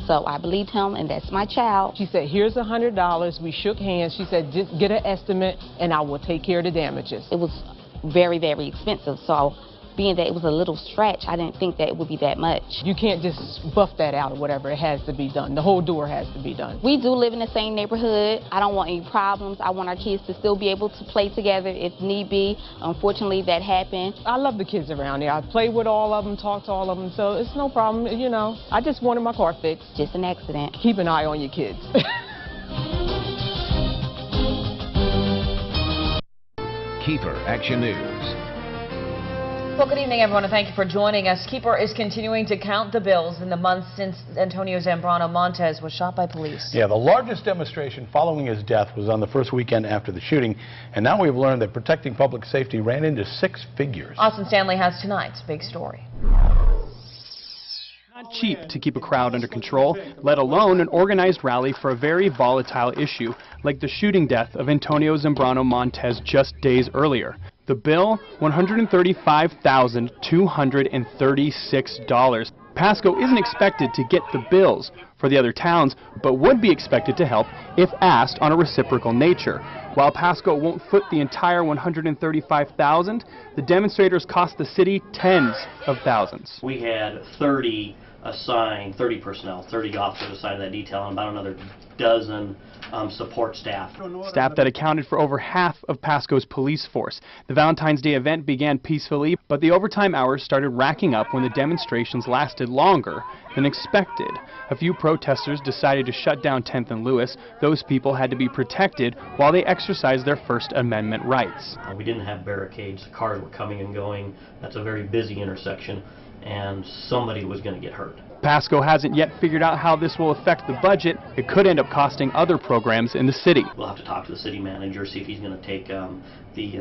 So I believed him, and that's my child. She said, here's $100. We shook hands. She said, just get an estimate, and I will take care of the damages. It was very, very expensive, so being that it was a little scratch, I didn't think that it would be that much. You can't just buff that out or whatever. It has to be done. The whole door has to be done. We do live in the same neighborhood. I don't want any problems. I want our kids to still be able to play together if need be. Unfortunately, that happened. I love the kids around here. I play with all of them, talk to all of them, so it's no problem, you know. I just wanted my car fixed. Just an accident. Keep an eye on your kids. Keeper Action News. Well, good evening, everyone, and thank you for joining us. Keeper is continuing to count the bills in the months since Antonio Zambrano Montes was shot by police. Yeah, the largest demonstration following his death was on the first weekend after the shooting, and now we've learned that protecting public safety ran into 6 figures. Austin Stanley has tonight's big story. Not cheap to keep a crowd under control, let alone an organized rally for a very volatile issue like the shooting death of Antonio Zambrano Montes just days earlier. The bill, $135,236. Pasco isn't expected to get the bills for the other towns, but would be expected to help if asked on a reciprocal nature. While Pasco won't foot the entire $135,000, the demonstrators cost the city tens of thousands. We had 30 personnel, 30 officers assigned to that detail, and about another dozen support staff. Staff that accounted for over half of Pasco's police force. The Valentine's Day event began peacefully, but the overtime hours started racking up when the demonstrations lasted longer than expected. A few protesters decided to shut down 10th and Lewis. Those people had to be protected while they exercised their First Amendment rights. We didn't have barricades. Cars were coming and going. That's a very busy intersection, and somebody was going to get hurt. Pasco hasn't yet figured out how this will affect the budget. It could end up costing other programs in the city. We'll have to talk to the city manager, see if he's going to take the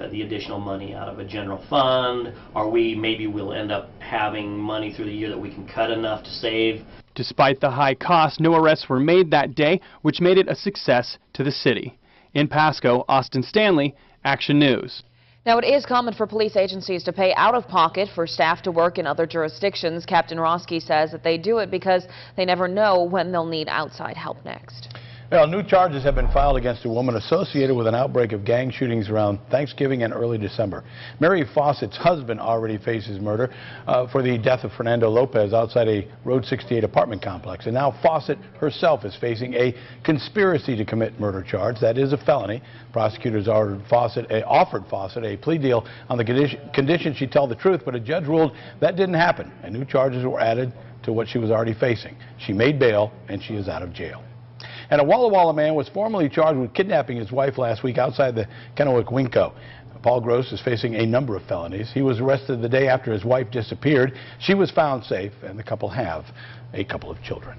additional money out of a general fund, or maybe we'll end up having money through the year that we can cut enough to save. Despite the high cost, no arrests were made that day, which made it a success to the city. In Pasco, Austin Stanley, Action News. Now, it is common for police agencies to pay out of pocket for staff to work in other jurisdictions. Captain Roski says that they do it because they never know when they'll need outside help next. Well, new charges have been filed against a woman associated with an outbreak of gang shootings around Thanksgiving and early December. Mary Fawcett's husband already faces murder for the death of Fernando Lopez outside a Road 68 apartment complex. And now Fawcett herself is facing a conspiracy to commit murder charge. That is a felony. Prosecutors offered Fawcett a plea deal on the condition she tell the truth, but a judge ruled that didn't happen, and new charges were added to what she was already facing. She made bail, and she is out of jail. And a Walla Walla man was formally charged with kidnapping his wife last week outside the Kennewick Winco. Paul Gross is facing a number of felonies. He was arrested the day after his wife disappeared. She was found safe, and the couple have a couple of children.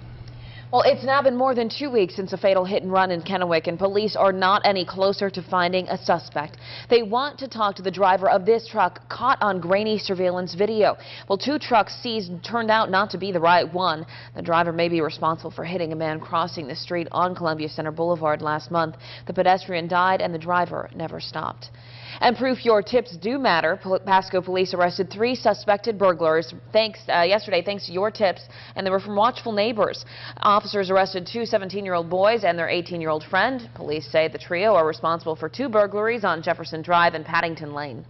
Well, it's now been more than 2 weeks since a fatal hit and run in Kennewick, and police are not any closer to finding a suspect. They want to talk to the driver of this truck caught on grainy surveillance video. Well, 2 trucks seized turned out not to be the right one. The driver may be responsible for hitting a man crossing the street on Columbia Center Boulevard last month. The pedestrian died and the driver never stopped. And proof your tips do matter. Pasco police arrested 3 suspected burglars yesterday thanks to your tips, and they were from watchful neighbors. Officers arrested 2 17-year-old boys and their 18-year-old friend. Police say the trio are responsible for 2 burglaries on Jefferson Drive and Paddington Lane.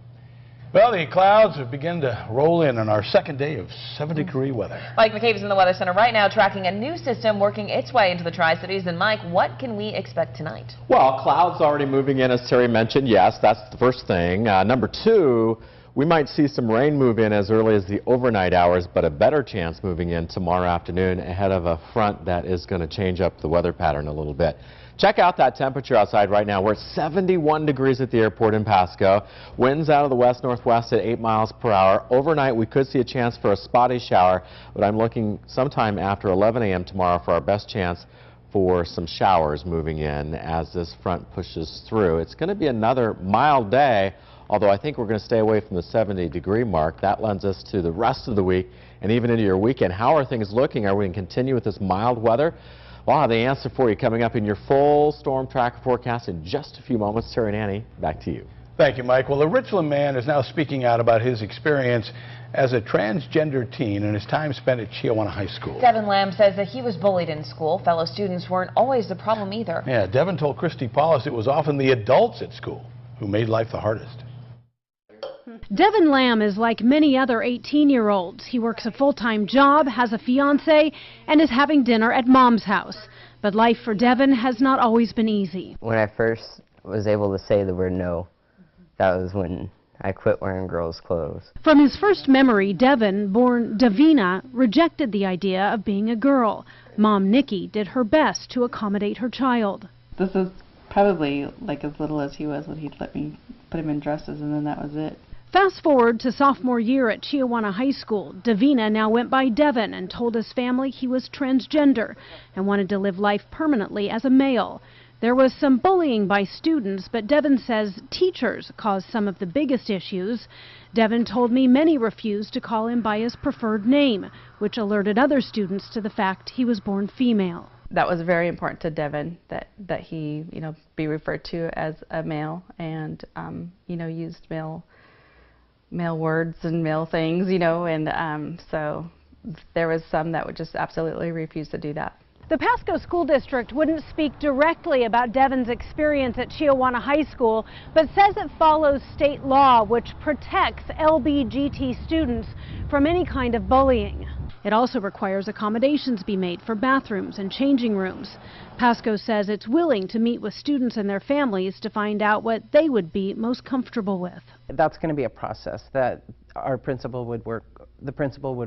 Well, the clouds have begun to roll in on our second day of 70-degree weather. Mike McCabe is in the Weather Center right now tracking a new system working its way into the Tri-Cities. And Mike, what can we expect tonight? Well, clouds already moving in, as Terry mentioned. Yes, that's the first thing. Number 2, we might see some rain move in as early as the overnight hours, but a better chance moving in tomorrow afternoon ahead of a front that is going to change up the weather pattern a little bit. Check out that temperature outside right now. We're at 71 degrees at the airport in Pasco. Winds out of the west-northwest at 8 miles per hour. Overnight, we could see a chance for a spotty shower, but I'm looking sometime after 11 a.m. tomorrow for our best chance for some showers moving in as this front pushes through. It's going to be another mild day, although I think we're going to stay away from the 70-degree mark. That lends us to the rest of the week and even into your weekend. How are things looking? Are we going to continue with this mild weather? Well, I'll have the answer for you coming up in your full storm tracker forecast in just a few moments. Terry and Annie, back to you. Thank you, Mike. Well, a Richland man is now speaking out about his experience as a transgender teen and his time spent at Chiawana High School. Devin Lamb says that he was bullied in school. Fellow students weren't always the problem either. Yeah, Devin told Christy Paulus it was often the adults at school who made life the hardest. Devin Lamb is like many other 18-year-olds. He works a full-time job, has a fiancé, and is having dinner at Mom's house. But life for Devin has not always been easy. When I first was able to say the word no, that was when I quit wearing girls' clothes. From his first memory, Devin, born Davina, rejected the idea of being a girl. Mom, Nikki, did her best to accommodate her child. This is probably like as little as he was when he'd let me put him in dresses, and then that was it. Fast forward to sophomore year at Chiawana High School. Davina now went by Devin and told his family he was transgender and wanted to live life permanently as a male. There was some bullying by students, but Devin says teachers caused some of the biggest issues. Devin told me many refused to call him by his preferred name, which alerted other students to the fact he was born female. That was very important to Devin, that he, be referred to as a male and, used male words and male things, and so there was some that would just absolutely refuse to do that. The Pasco School District wouldn't speak directly about Devin's experience at Chiawana High School, but says it follows state law which protects LBGT students from any kind of bullying. It also requires accommodations be made for bathrooms and changing rooms. Pasco says it's willing to meet with students and their families to find out what they would be most comfortable with. That's going to be a process that the principal would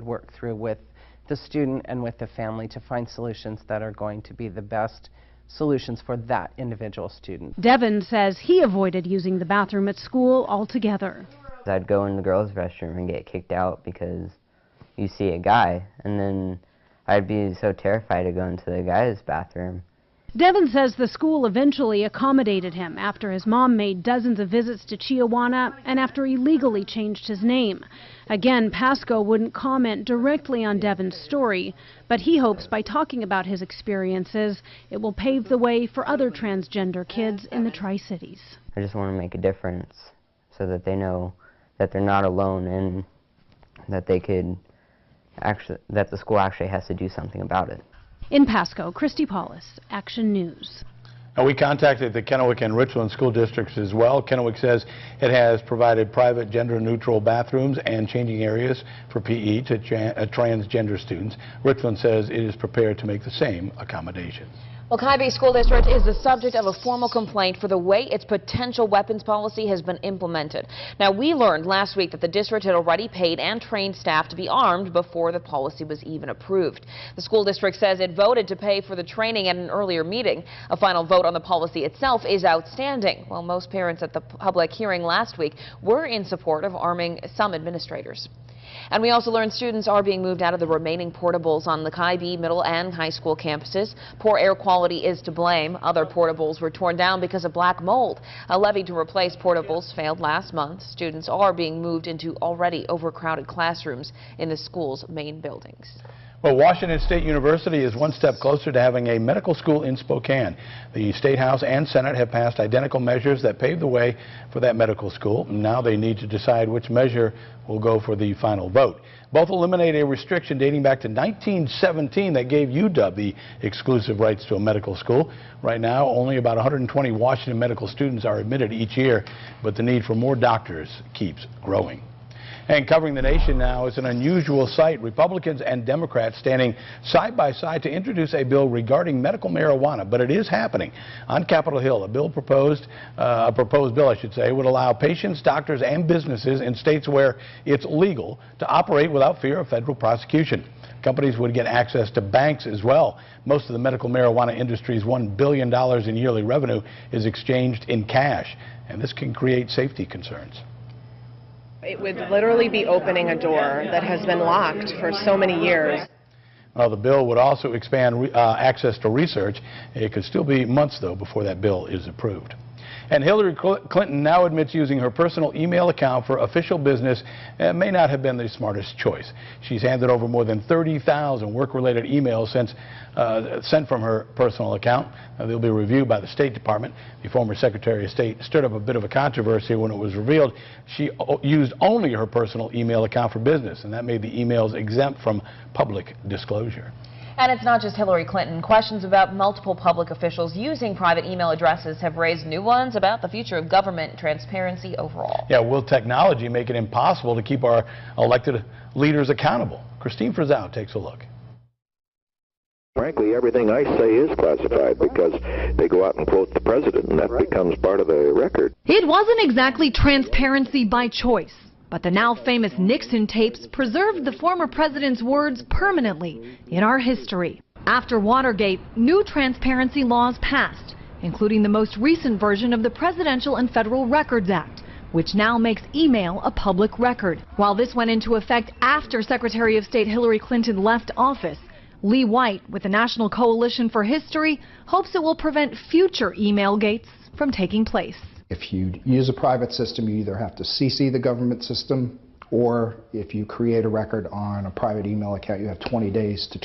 work through with the student and with the family to find solutions that are going to be the best solutions for that individual student. Devin says he avoided using the bathroom at school altogether. I'd go in the girls' restroom and get kicked out because you see a guy, and then I'd be so terrified to go into the guy's bathroom. Devin says the school eventually accommodated him after his mom made dozens of visits to Chiawana and after he legally changed his name. Again, Pasco wouldn't comment directly on Devin's story, but he hopes by talking about his experiences, it will pave the way for other transgender kids in the Tri-Cities. I just want to make a difference so that they know that they're not alone and that that the school actually has to do something about it. In Pasco, Christy Paulus, Action News. Now, we contacted the Kennewick and Richland school districts as well. Kennewick says it has provided private gender-neutral bathrooms and changing areas for PE to transgender students. Richland says it is prepared to make the same accommodations. Well, Kaibe School District is the subject of a formal complaint for the way its potential weapons policy has been implemented. Now, we learned last week that the district had already paid and trained staff to be armed before the policy was even approved. The school district says it voted to pay for the training at an earlier meeting. A final vote on the policy itself is outstanding. While most parents at the public hearing last week were in support of arming some administrators. And we also learned students are being moved out of the remaining portables on the Kaibe middle and high school campuses. Poor air quality is to blame. Other portables were torn down because of black mold. A levy to replace portables failed last month. Students are being moved into already overcrowded classrooms in the school's main buildings. Well, Washington State University is one step closer to having a medical school in Spokane. The State House and Senate have passed identical measures that pave the way for that medical school. Now they need to decide which measure will go for the final vote. Both eliminate a restriction dating back to 1917 that gave UW the exclusive rights to a medical school. Right now, only about 120 Washington medical students are admitted each year, but the need for more doctors keeps growing. And covering the nation now is an unusual sight. Republicans and Democrats standing side by side to introduce a bill regarding medical marijuana, but it is happening. On Capitol Hill, a proposed bill, would allow patients, doctors, and businesses in states where it's legal to operate without fear of federal prosecution. Companies would get access to banks as well. Most of the medical marijuana industry's $1 billion in yearly revenue is exchanged in cash, and this can create safety concerns. It would literally be opening a door that has been locked for so many years. Well, the bill would also expand access to research. It could still be months, though, before that bill is approved. And Hillary Clinton now admits using her personal email account for official business may not have been the smartest choice. She's handed over more than 30,000 work-related emails sent from her personal account. They'll be reviewed by the State Department. The former Secretary of State stirred up a bit of a controversy when it was revealed she used only her personal email account for business, and that made the emails exempt from public disclosure. And it's not just Hillary Clinton. Questions about multiple public officials using private email addresses have raised new ones about the future of government transparency overall. Yeah, will technology make it impossible to keep our elected leaders accountable? Christine Frizzell takes a look. Frankly, everything I say is classified because they go out and quote the president, and that becomes part of the record. It wasn't exactly transparency by choice, but the now famous Nixon tapes preserved the former president's words permanently in our history. After Watergate, new transparency laws passed, including the most recent version of the Presidential and Federal Records Act, which now makes email a public record. While this went into effect after Secretary of State Hillary Clinton left office, Lee White, with the National Coalition for History, hopes it will prevent future email gates from taking place. If you use a private system, you either have to CC the government system, or if you create a record on a private email account, you have 20 days to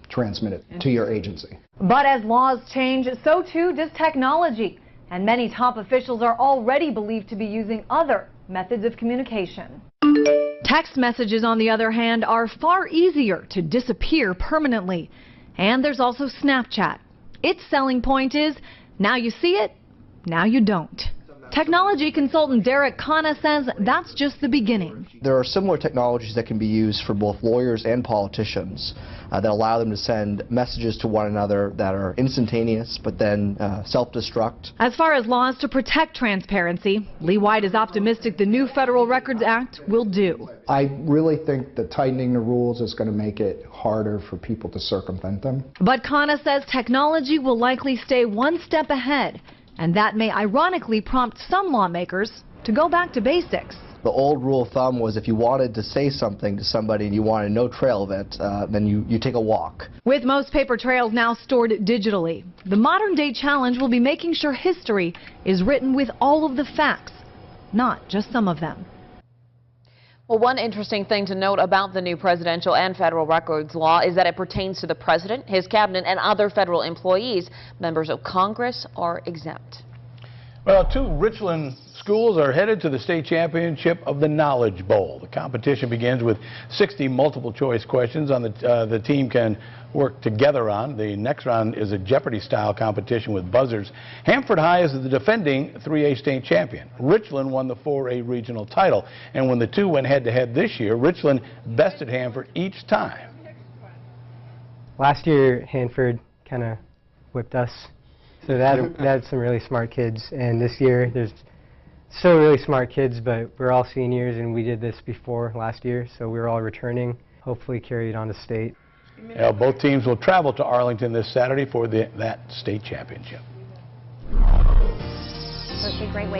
transmit it to your agency. But as laws change, so too does technology. And many top officials are already believed to be using other methods of communication. Text messages, on the other hand, are far easier to disappear permanently. And there's also Snapchat. Its selling point is, now you see it, now you don't. Technology consultant Derek Khanna says that's just the beginning. There are similar technologies that can be used for both lawyers and politicians that allow them to send messages to one another that are instantaneous but then self-destruct. As far as laws to protect transparency, Lee White is optimistic the new Federal Records Act will do. I really think that tightening the rules is going to make it harder for people to circumvent them. But Khanna says technology will likely stay one step ahead, and that may ironically prompt some lawmakers to go back to basics. The old rule of thumb was if you wanted to say something to somebody and you wanted no trail of it, then you take a walk. With most paper trails now stored digitally, the modern day challenge will be making sure history is written with all of the facts, not just some of them. Well, one interesting thing to note about the new presidential and federal records law is that it pertains to the president, his cabinet, and other federal employees. Members of Congress are exempt. Well, 2 Richland schools are headed to the state championship of the Knowledge Bowl. The competition begins with 60 multiple-choice questions on the team can work together on. The next round is a Jeopardy-style competition with buzzers. Hanford High is the defending 3A state champion. Richland won the 4A regional title, and when the two went head-to-head this year, Richland bested Hanford each time. Last year, Hanford kind of whipped us. So that's some really smart kids, and this year there's still really smart kids, but we're all seniors, and we did this before last year, so we're all returning, hopefully carry it on to state. Yeah, both teams will travel to Arlington this Saturday for that state championship. Such a great way